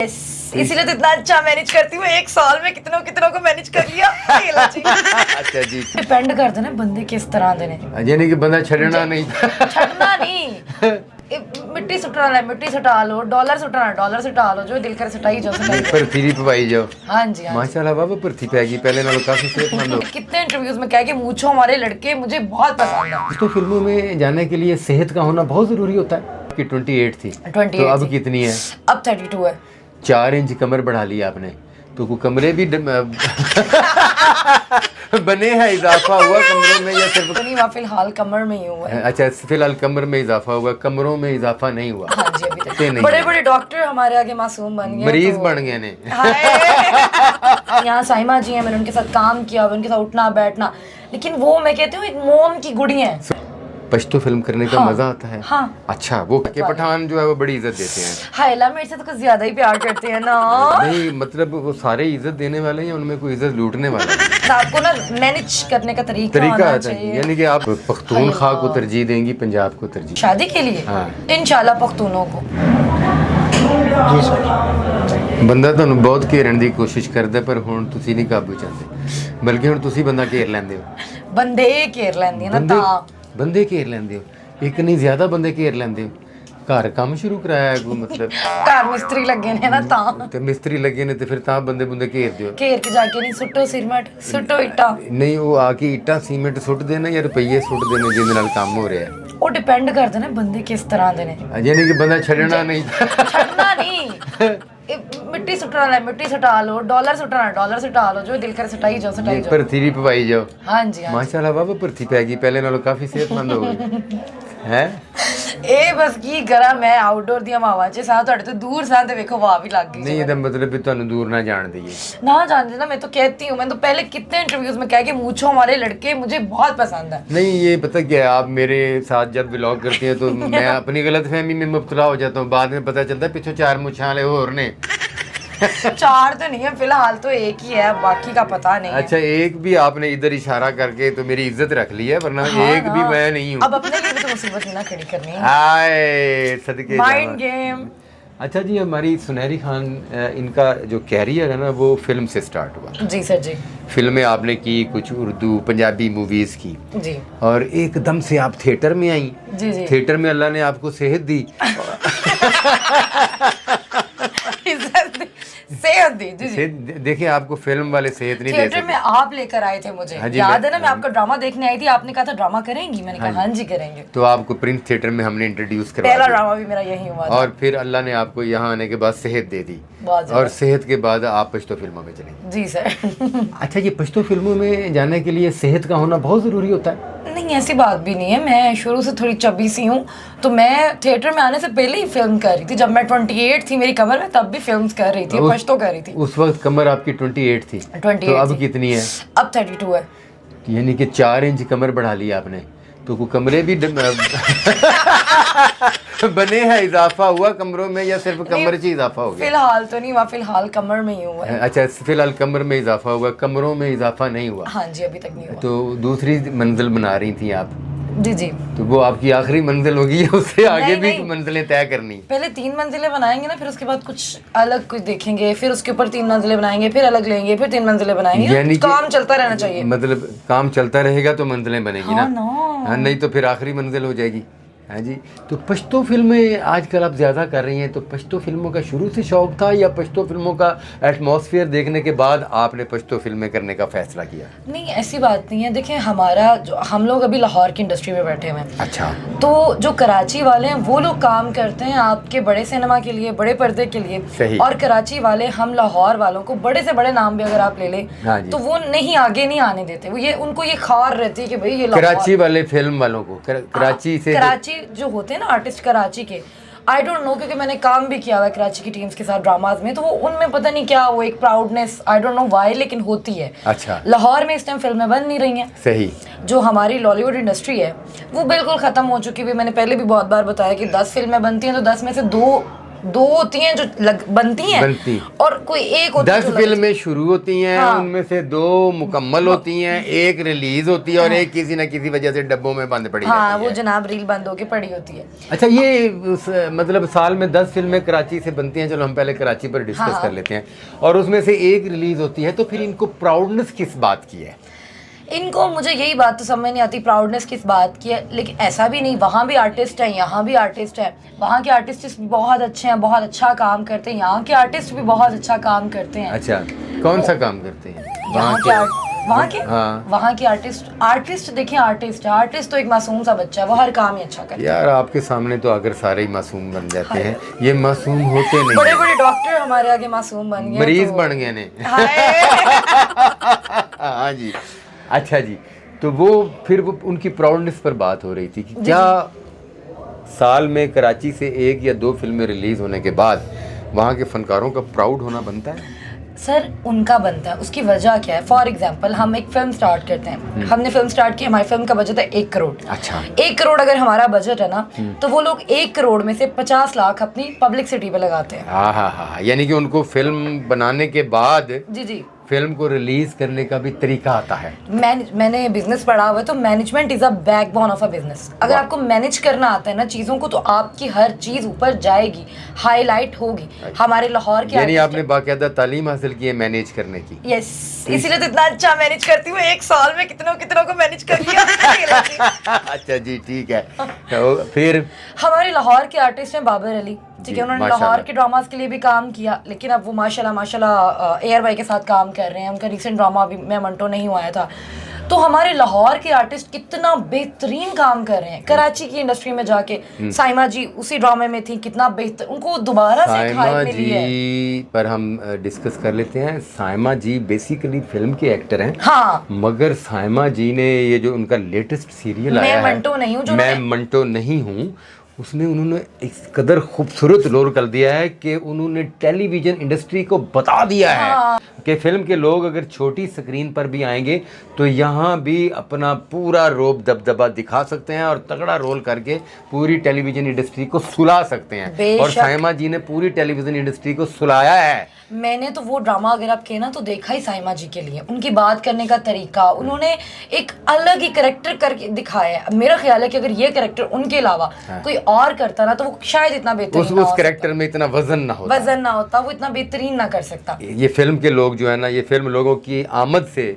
इसीलिए तो इतना अच्छा मैनेज करती हूँ। एक साल में कितनों कितनों को मैनेज कर लिया। अच्छा जी, डिपेंड करते ना बंदे किस तरह दे ने। यानी कि बंदा छड़ना नहीं छड़ना नहीं। मिट्टी सुटना है मिट्टी सुटा लो, डॉलर सुटना है डॉलर सुटा लो, जो दिल कर सुटाई जो सुटाई। भर्थी पवाई जाओ। हाँ जी हाँ जी। माशाल्लाह बाबा भर्थी पै गई, पहले नालों काफी सेहतमंद हो। कितने इंटरव्यूज में कह के मूछो हमारे लड़के मुझे बहुत पसंद है। तो फिल्मों में जाने के लिए सेहत का होना बहुत जरूरी होता है। कि 28 थी 28 तो अब थी। कितनी है? अब 32 है। 4 इंच कमर बढ़ा ली आपने, तो को कमरे भी बने हैं, इजाफा हुआ कमरों में या सिर्फ? तो नहीं वहाँ फिलहाल कमर में ही हुआ है। अच्छा, फिलहाल कमर में इजाफा हुआ, कमरों में इजाफा नहीं हुआ। हाँ जी अभी तक नहीं बड़े बड़े डॉक्टर हमारे आगे मासूम बन गए, मरीज तो... बन गए ने। यहाँ साइमा जी हैं, मैंने उनके साथ काम किया, उनके साथ उठना बैठना, लेकिन वो मैं कहती हूँ एक मोम की गुड़ी है। पश्तो फिल्म करने का मजा आता है। हाँ। अच्छा, वो के पठान जो है वो बड़ी इज्जत देते हैं। हायला मेरे से तो कुछ ज्यादा ही प्यार करते हैं ना। नहीं मतलब वो सारे इज्जत देने वाले हैं, उनमें कोई इज्जत लूटने वाला है। तो आपको ना मैनेज करने का तरीका होना आता है, चाहिए। यानी कि आप पख्तूनख्वा को तरजीह देंगी, पंजाब को तरजीह? शादी के लिए हाँ। इंशाल्लाह पख्तूनों को। ਬੰਦਾ ਤੁਹਾਨੂੰ ਬਹੁਤ ਘੇਰਨ ਦੀ ਕੋਸ਼ਿਸ਼ ਕਰਦਾ, ਪਰ ਹੁਣ ਤੁਸੀਂ ਨਹੀਂ ਕਾਬੂ ਚਾਹੁੰਦੇ, ਬਲਕਿ ਹੁਣ ਤੁਸੀਂ ਬੰਦਾ ਘੇਰ ਲੈਂਦੇ ਹੋ। ਬੰਦੇ ਘੇਰ ਲੈਂਦੀ ਨਾ ਤਾਂ ਬੰਦੇ ਘੇਰ ਲੈਂਦੇ ਹੋ, ਇੱਕ ਨਹੀਂ ਜ਼ਿਆਦਾ ਬੰਦੇ ਘੇਰ ਲੈਂਦੇ ਹੋ। ਘਰ ਕੰਮ ਸ਼ੁਰੂ ਕਰਾਇਆ ਕੋਈ ਮਤਲਬ? ਘਰ ਮਿਸਤਰੀ ਲੱਗੇ ਨੇ ਨਾ ਤਾਂ। ਤੇ ਮਿਸਤਰੀ ਲੱਗੇ ਨੇ ਤੇ ਫਿਰ ਤਾਂ ਬੰਦੇ ਬੁੰਦੇ ਘੇਰਦੇ ਹੋ? ਘੇਰ ਕੇ ਜਾ ਕੇ ਨਹੀਂ ਸੁੱਟੋ ਸਿਰਮਟ, ਸੁੱਟੋ ਇੱਟਾਂ। ਨਹੀਂ, ਉਹ ਆ ਕੇ ਇੱਟਾਂ ਸੀਮੈਂਟ ਸੁੱਟਦੇ ਨੇ ਜਾਂ ਰੁਪਈਏ ਸੁੱਟਦੇ ਨੇ ਜਿਹਦੇ ਨਾਲ ਕੰਮ ਹੋ ਰਿਹਾ? ਉਹ ਡਿਪੈਂਡ ਕਰਦੇ ਨੇ ਬੰਦੇ ਕਿਸ ਤਰ੍ਹਾਂ ਦੇ ਨੇ। ਯਾਨੀ ਕਿ ਬੰਦਾ ਛੱਡਣਾ ਨਹੀਂ। ਛੱਡਣਾ ਨਹੀਂ। ਮਿੱਟੀ ਸੁੱਟਣਾ ਹੈ ਮਿੱਟੀ ਸੁਟਾ ਲੋ, ਡਾਲਰ ਸੁੱਟਣਾ ਹੈ ਡਾਲਰ ਸੁਟਾ ਲੋ, ਜੋ ਦਿਲ ਕਰ ਸੁਟਾਈ ਜਾਓ ਸੁਟਾਈ ਜਾਓ। ਭਰਤੀ ਵੀ ਪਵਾਈ ਜਾਓ। ਹਾਂਜੀ ਹਾਂ। ਮਾਸ਼ਾਅੱਲਾ ਬਾਬਾ ਭਰਤੀ ਪੈ ਗਈ, ਪਹਿਲੇ ਨਾਲੋਂ ਕਾਫੀ ਸਿਹਤਮੰਦ ਹੋ ਗਏ ਹੈ। ਇਹ ਬਸ ਕੀ ਕਰਾਂ ਮੈਂ, ਆਊਟਡੋਰ ਦੀਆਂ ਹਵਾਵਾਂ 'ਚ ਸਾਂ, ਤੁਹਾਡੇ ਤੋਂ ਦੂਰ ਸਾਂ ਤੇ ਵੇਖੋ ਹਵਾ ਵੀ ਲੱਗ ਗਈ। नहीं, ਇਹਦਾ मतलब भी ਤੁਹਾਨੂੰ दूर ना जान दीजिए। ना जानते ना, मैं तो कहती हूँ, मैं तो पहले कितने इंटरव्यूज में कह के मूछो हमारे लड़के मुझे बहुत पसंद है। नहीं, ये पता क्या है, आप मेरे साथ जब व्लॉग करती हैं तो मैं अपनी गलतफहमी में मुब्तला हो जाता हूँ, बाद में पता चलता है पीछे 4 मुछां वाले और ने। 4 तो नहीं है फिलहाल, तो एक ही है, बाकी का पता नहीं है। अच्छा, एक भी आपने इधर इशारा करके तो मेरी इज्जत रख ली है, वरना हाँ, एक भी मैं नहीं हूँ। अब अपने लिए भी तो मुसीबत नहीं ना खड़ी करनी है। हाय सदके माइंड जावा। गेम। अच्छा जी, हमारी सुनहरी खान, इनका जो कैरियर है ना वो फिल्म से स्टार्ट हुआ। जी सर जी। फिल्में आपने की, कुछ उर्दू पंजाबी मूवीज़ की, जी और एकदम से आप थिएटर में आई। जी जी। थिएटर में अल्लाह ने आपको सेहत दी। सेहत दी जी जी। देखिए, आपको फिल्म वाले सेहत नहीं दे थिएटर में सकते। आप लेकर आए थे मुझे, हाँ जी, याद है ना, मैं आपका ड्रामा देखने आई थी, आपने कहा था ड्रामा करेंगी, मैंने कहा हाँ हाँ जी करेंगे। तो आपको प्रिंस थिएटर में हमने इंट्रोड्यूस करवा पहला दिया। ड्रामा भी मेरा यही हुआ था। और फिर अल्लाह ने आपको यहाँ आने के बाद सेहत दे दी, बहुत और सेहत के बाद आप पश्तो फिल्मों में चले गए। जी सर। अच्छा, ये पश्तो फिल्मों में जाने के लिए सेहत का होना बहुत ज़रूरी होता है? नहीं ऐसी बात भी नहीं है, मैं शुरू से थोड़ी चबी सी हूँ, तो मैं थिएटर में आने से पहले ही फिल्म कर रही थी। जब मैं 28 थी मेरी कमर में, तब भी फिल्म्स कर रही थी, पश्तो कर रही थी। उस वक्त कमर आपकी 28 थी 28 तो अब थी। कितनी है? अब 32 है। यानी कि 4 इंच कमर बढ़ा ली आपने, तो को कमरे भी बने हैं, इजाफा हुआ कमरों में या सिर्फ कमर से इजाफा हो गया? फिलहाल तो नहीं हुआ, फिलहाल कमर में ही हुआ है। अच्छा, फिलहाल कमर में इजाफा हुआ, कमरों में इजाफा नहीं हुआ। हाँ जी अभी तक नहीं हुआ। तो दूसरी मंजिल बना रही थी आप, जी जी। तो वो आपकी आखिरी मंजिल होगी, उससे आगे नहीं, भी नहीं। मंजिलें तय करनी? पहले 3 मंजिलें बनाएंगे ना, फिर उसके बाद कुछ अलग कुछ देखेंगे, फिर उसके ऊपर 3 मंजिलें बनाएंगे, फिर अलग लेंगे, फिर 3 मंजिलें बनाएंगे। यानी कि काम चलता रहना चाहिए। मतलब काम चलता रहेगा तो मंजिलें बनेगी हाँ ना? ना। हाँ, नहीं तो फिर आखिरी मंजिल हो जाएगी। हाँ जी। तो पश्तो फिल्में आजकल आप ज़्यादा कर रही हैं, तो पश्तो फिल्मों का शुरू से शौक था या पश्तो फिल्मों का एटमॉस्फेयर देखने के बाद आपने पश्तो फिल्में करने का फैसला किया? नहीं ऐसी बात नहीं है, देखिए हमारा जो, हम लोग अभी लाहौर की इंडस्ट्री में बैठे हुए हैं। अच्छा। तो जो कराची वाले हैं वो लोग काम करते हैं आपके बड़े सिनेमा के लिए, बड़े पर्दे के लिए। सही। और कराची वाले, हम लाहौर वालों को बड़े से बड़े नाम भी अगर आप ले लें, हाँ जी। तो वो नहीं आगे नहीं आने देते। वो ये उनको ये ख़ार रहती है कि भाई ये कराची वाले फिल्म वालों को कराची से कराची जो होते हैं ना आर्टिस्ट कराची के, आई डोंट नो, क्योंकि मैंने काम भी किया हुआ है कराची की टीम्स के साथ ड्रामाज में, तो वो उनमें पता नहीं क्या वो एक proudness, I don't know why, लेकिन होती है। अच्छा। लाहौर में इस टाइम फिल्में बन नहीं रही हैं। सही। जो हमारी लॉलीवुड इंडस्ट्री है वो बिल्कुल ख़त्म हो चुकी है। मैंने पहले भी बहुत बार बताया कि 10 फिल्में बनती हैं तो 10 में से 2 2 होती हैं जो बनती हैं और कोई एक होती है 10 फिल्में शुरू होती हैं, हाँ। उनमें से 2 मुकम्मल होती हैं, एक रिलीज होती है और एक किसी न किसी वजह से डब्बों में बंद पड़ी हाँ, रहती वो है। जनाब रील बंद होके पड़ी होती है। अच्छा, ये मतलब साल में 10 फिल्में कराची से बनती हैं, चलो हम पहले कराची पर डिस्कस हाँ। कर लेते हैं, और उसमें से एक रिलीज होती है, तो फिर इनको प्राउडनेस किस बात की है? इनको मुझे यही बात तो समझ नहीं आती प्राउडनेस किस बात की है, लेकिन ऐसा भी नहीं, वहाँ भी आर्टिस्ट हैं, यहाँ भी आर्टिस्ट हैं, वहाँ के आर्टिस्ट भी बहुत अच्छे हैं, बहुत अच्छा काम करते हैं, यहाँ के आर्टिस्ट भी बहुत अच्छा काम करते हैं। अच्छा, कौन सा काम करते हैं वहाँ के आर्टिस्ट देखिए, आर्टिस्ट तो एक मासूम सा बच्चा है, वो हर काम ही अच्छा करता है। यार आपके सामने तो अगर सारे ही मासूम बन जाते हैं, ये मासूम होते नहीं, बड़े बड़े डॉक्टर हमारे आगे मासूम बन गए, मरीज बन गए ने। हाँ जी। अच्छा जी, तो वो फिर वो उनकी प्राउडनेस पर बात हो रही थी कि क्या साल में कराची से 1 या 2 फिल्में रिलीज होने के बाद वहाँ के फनकारों का प्राउड होना बनता है? सर उनका बनता है, उसकी वजह क्या है? फॉर एग्जाम्पल हम एक फिल्म स्टार्ट करते हैं, हमने फिल्म स्टार्ट की, हमारी फिल्म का बजट है 1 करोड़। अच्छा, 1 करोड़ अगर हमारा बजट है ना, तो वो लोग 1 करोड़ में से 50 लाख अपनी पब्लिसिटी पे लगाते हैं। हाँ हाँ हाँ, यानी कि उनको फिल्म बनाने के बाद जी फिल्म को रिलीज करने का भी तरीका आता है। मैंने बिजनेस पढ़ा हुआ है, तो management is a backbone of a business. अगर आपको मैनेज करना आता है ना चीज़ों को, तो आपकी हर चीज़ ऊपर जाएगी, हाईलाइट होगी। हमारे लाहौर के यानी आपने बाकायदा तालीम हासिल की है मैनेज करने की? यस, इसीलिए तो इतना अच्छा मैनेज करती हूँ, 1 साल में कितनों को मैनेज कर लिया। अच्छा जी, ठीक है। तो फिर हमारे लाहौर के आर्टिस्ट हैं बाबर अली, ठीक है, उन्होंने लाहौर के ड्रामास के लिए भी काम किया, लेकिन अब वो माशाल्लाह एयर भाई के साथ काम कर रहे हैं। उनका रीसेंट ड्रामा अभी मैं मंटो नहीं हुआ था। तो हमारे लाहौर के आर्टिस्ट कितना बेहतरीन काम कर रहे हैं कराची की इंडस्ट्री में जाके। साइमा जी उसी ड्रामे में थी, कितना बेहतर, उनको दोबारा से खाई मिली है। पर हम डिस्कस कर लेते हैं। साइमा जी बेसिकली फिल्म के एक्टर हैं, हाँ, मगर साइमा जी ने ये जो उनका लेटेस्ट सीरियल आया है, मैं मंटो नहीं हूँ, उसमें उन्होंने इस कदर खूबसूरत रोल कर दिया है कि उन्होंने टेलीविजन इंडस्ट्री को बता दिया है कि फिल्म के लोग अगर छोटी स्क्रीन पर भी आएंगे तो यहाँ भी अपना पूरा रोब दबदबा दिखा सकते हैं और तगड़ा रोल करके पूरी टेलीविजन इंडस्ट्री को सुला सकते हैं। और साइमा जी ने पूरी टेलीविजन इंडस्ट्री को सुलाया है। मैंने तो वो ड्रामा अगर आप कहें ना तो देखा ही साइमा जी के लिए, उनकी बात करने का तरीका, उन्होंने एक अलग ही कैरेक्टर करके दिखाया है। मेरा ख्याल है कि अगर ये कैरेक्टर उनके अलावा कोई और करता ना, तो वो शायद इतना बेहतरीन उस कैरेक्टर में इतना वजन ना होता, वो इतना बेहतरीन ना कर सकता। ये फिल्म के लोग जो है ना, ये फिल्म लोगों की आमद से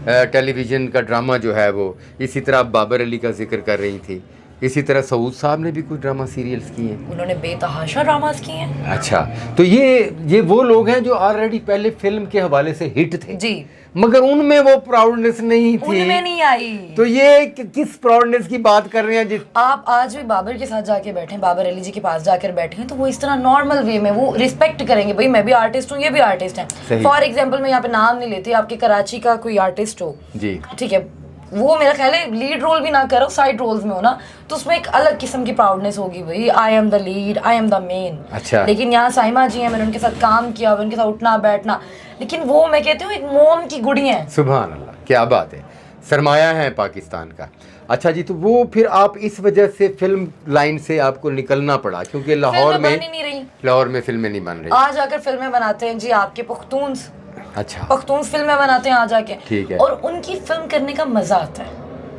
टेलीविजन का ड्रामा जो है वो, इसी तरह आप बाबर अली का जिक्र कर रही थी, इसी तरह सऊद साहब ने भी कुछ ड्रामा सीरियल्स किए हैं, उन्होंने बेतहाशा ड्रामास किए हैं। अच्छा, तो ये वो लोग हैं जो ऑलरेडी पहले फिल्म के हवाले से हिट थे जी, मगर उनमें वो प्राउडनेस नहीं थी, उनमें नहीं आई। तो ये किस प्राउडनेस की बात कर रहे हैं जी? आप आज भी बाबर के साथ जाके बैठे, बाबर अली जी के पास जाकर बैठे हैं, तो वो इस तरह नॉर्मल वे में वो रिस्पेक्ट करेंगे, भाई मैं भी आर्टिस्ट हूँ, ये भी आर्टिस्ट हैं। फॉर एग्जाम्पल मैं यहाँ पे नाम नहीं लेती, आपके कराची का कोई आर्टिस्ट हो जी, ठीक है, वो मेरा ख्याल है लीड रोल भी ना करो, साइड रोल्स में हो ना, तो उसमें एक अलग किस्म की प्राउडनेस होगी, भाई I am the lead, I am the main. अच्छा, लेकिन यहाँ साइमा जी हैं, मैंने उनके साथ काम किया, उनके साथ उठना बैठना, लेकिन वो मैं कहती हूँ एक मोम की गुड़ी है। सुभान अल्लाह, क्या बात है, सरमाया है पाकिस्तान का। अच्छा जी, तो वो फिर आप इस वजह से फिल्म लाइन से आपको निकलना पड़ा, क्योंकि लाहौर में फिल्में नहीं बन रही। आज आकर फिल्में बनाते हैं जी आपके पख्तून्स, अच्छा, पख्तून्स फिल्में बनाते हैं आ जाके, ठीक है, और उनकी फिल्म करने का मजा आता है,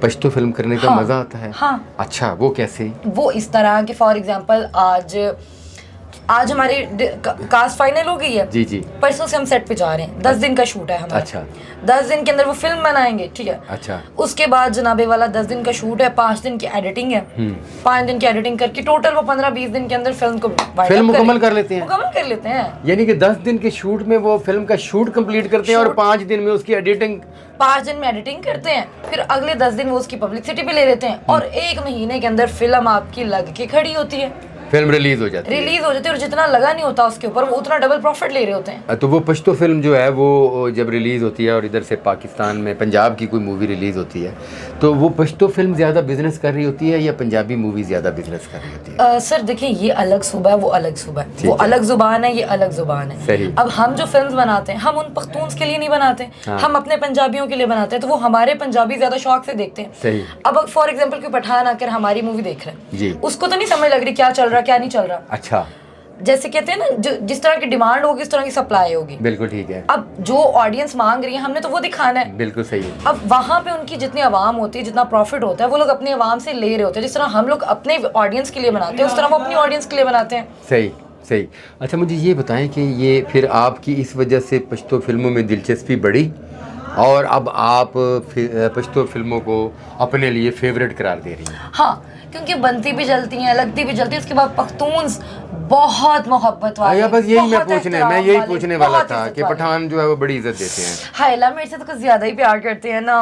पश्तो फिल्म करने का मजा आता है। हाँ, अच्छा, वो कैसे? वो इस तरह के, फॉर एग्जांपल आज हमारी कास्ट फाइनल हो गई है जी जी, परसों से हम सेट पे जा रहे हैं, 10 दिन का शूट है हमारा। अच्छा, 10 दिन के अंदर वो फिल्म बनाएंगे, ठीक है। अच्छा, उसके बाद जनाबे वाला 10 दिन का शूट है, 5 दिन की एडिटिंग है, 5 दिन की एडिटिंग करके टोटल वो 15-20 दिन के अंदर फिल्म मुकम्मल कर लेते हैं। यानी कि 10 दिन के शूट में वो फिल्म का शूट कंप्लीट करते हैं और 5 दिन में उसकी एडिटिंग, 5 दिन में एडिटिंग करते हैं, फिर अगले 10 दिन वो उसकी पब्लिसिटी पे ले लेते हैं, और 1 महीने के अंदर फिल्म आपकी लग के खड़ी होती है, फिल्म रिलीज हो जाती है और जितना लगा नहीं होता उसके ऊपर वो उतना डबल प्रॉफिट ले रहे होते हैं। तो वो पश्तो फिल्म जो है वो जब रिलीज होती है और इधर से पाकिस्तान में पंजाब की कोई मूवी रिलीज होती है, तो वो पश्तो फिल्म ज्यादा बिजनेस कर रही होती है या पंजाबी मूवी ज्यादा बिजनेस कर रही होती है? सर देखिए, ये अलग सूबा है, वो अलग सूबा है, वो अलग जुबान है, ये अलग जुबान है। सही। अब हम जो फिल्म बनाते हैं, हम उन पख्तून्स के लिए नहीं बनाते, हम अपने पंजाबियों के लिए बनाते हैं, तो वो हमारे पंजाबी ज्यादा शौक से देखते हैं। सही। अब फॉर एग्जाम्पल कोई पठान आकर हमारी मूवी देख रहा है, उसको तो नहीं समझ लग रही क्या चल रहा क्या नहीं चल रहा। अच्छा, जैसे कहते हैं ना, जिस तरह की डिमांड होगी उस तरह की सप्लाई होगी। बिल्कुल ठीक है। अब जो ऑडियंस मांग रही है हमने तो वो दिखाना है। बिल्कुल सही है। अब वहाँ पे उनकी जितनी आवाम होती है, जितना प्रॉफिट होता है, वो लोग अपनी आवाम से ले रहे होते हैं। जिस तरह हम लोग अपने ऑडियंस के लिए बनाते हैं, उस तरह वो अपनी ऑडियंस के लिए बनाते हैं। सही सही। अच्छा मुझे ये बताएं कि ये फिर आपकी इस वजह से पश्तो फिल्मों में दिलचस्पी बढ़ी और अब आप पश्तो फिल्मों को अपने लिए फेवरेट करार दे रही हैं? हाँ, क्योंकि बनती भी जलती हैं, लगती भी जलती है। उसके बाद पख्तून्स बहुत मोहब्बत वाले, बस यही मैं बहुत पूछने वाला बहुत था इज्जत कि वाले। पठान जो है वो बड़ी इज्जत देते हैं। हायला मेरे से तो कुछ ज्यादा ही प्यार करते हैं ना।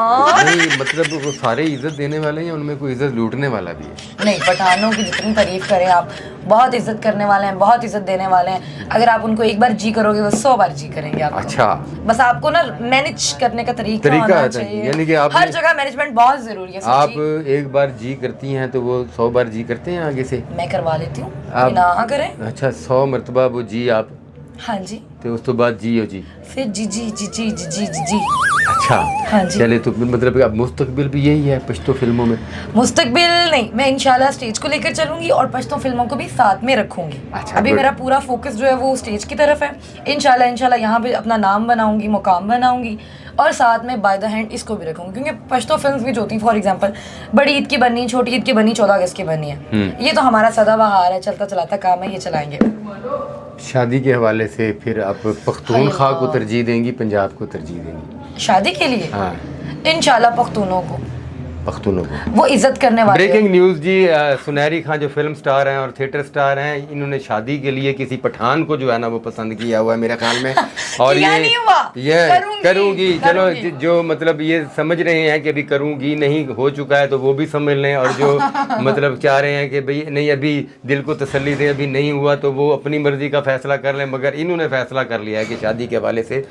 नहीं मतलब वो सारे इज्जत देने वाले हैं, उनमें कोई इज्जत लूटने वाला भी है? नहीं, पठानों की जितनी तारीफ करें आप, बहुत इज्जत करने वाले हैं, बहुत इज्जत देने वाले हैं। अगर आप उनको एक बार जी करोगे वो 100 बार जी करेंगे आपको। अच्छा, बस आपको ना मैनेज करने का तरीका होना है, चाहिए। यानी कि आप हर जगह मैनेजमेंट बहुत जरूरी है। आप एक बार जी करती हैं तो वो 100 बार जी करते हैं आगे से? मैं करवा लेती हूँ, आप- बिना करें। अच्छा, 100 मरतबा वो जी आप, हाँ जी, तो उस तो बाद जी हो जी, फिर जी जी जी जी जी जी जी जी। अच्छा हाँ जी। चले, तो मतलब अब मुस्तकबिल भी यही है पश्तो फिल्मों में? मुस्तकबिल नहीं, मैं इंशाल्लाह स्टेज को लेकर चलूंगी और पश्तो फिल्मों को भी साथ में रखूंगी। अच्छा, अभी good। मेरा पूरा फोकस जो है वो स्टेज की तरफ है। इंशाल्लाह यहाँ पे अपना नाम बनाऊंगी, मुकाम बनाऊंगी और साथ में बाय द हैंड इसको भी रखूंगी। क्योंकि पश्तो फिल्म्स भी जो होती हैं, फॉर एग्जांपल बड़ी ईद की बननी, छोटी ईद की बननी, 14 अगस्त की बननी है, ये तो हमारा सदाबहार है, चलता चलाता काम है, ये चलाएंगे। शादी के हवाले से फिर आप पख्तूनख्वा को तरजीह देंगी, पंजाब को तरजीह देंगी? शादी के लिए हाँ, इंशाल्लाह पख्तूनों को, पख्तूनों को। वो इज्जत करने वाले। ब्रेकिंग न्यूज़ जी, सुनहरी खान जो फिल्म स्टार हैं और थिएटर स्टार हैं, इन्होंने शादी के लिए किसी पठान को जो है ना वो पसंद किया हुआ है मेरे ख्याल में। और किया नहीं हुआ। ये करूँगी, चलो करूंगी। जो मतलब ये समझ रहे हैं कि अभी करूँगी, नहीं हो चुका है तो वो भी समझ लें, और जो मतलब चाह रहे हैं कि भाई नहीं अभी दिल को तसल्ली दें, अभी नहीं हुआ, तो वो अपनी मर्जी का फैसला कर लें। मगर इन्होंने फैसला कर लिया है कि शादी के हवाले से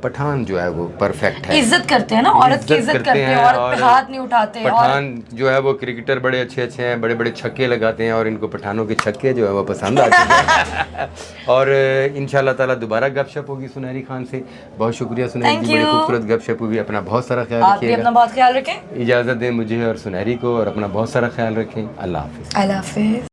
पठान जो है वो परफेक्ट है। इज्जत करते हैं ना, औरत की इज्जत करते हैं, औरत पे हाथ नहीं उठाते। पठान जो है वो क्रिकेटर बड़े अच्छे हैं, बड़े बड़े छक्के लगाते हैं, और इनको पठानों के छक्के जो है वो पसंद आते हैं। और इंशाल्लाह ताला दोबारा गपशप होगी सुनहरी खान से। बहुत शुक्रिया सुनहरी जी, बड़ी खूबसूरत गपशप हुई। अपना बहुत सारा ख्याल आप भी रखिएगा। अपना बहुत ख्याल रखें। इजाज़त दें मुझे और सुनहरी को, और अपना बहुत सारा ख्याल रखें। अल्लाह हाफिज़। अल्लाह हाफिज़।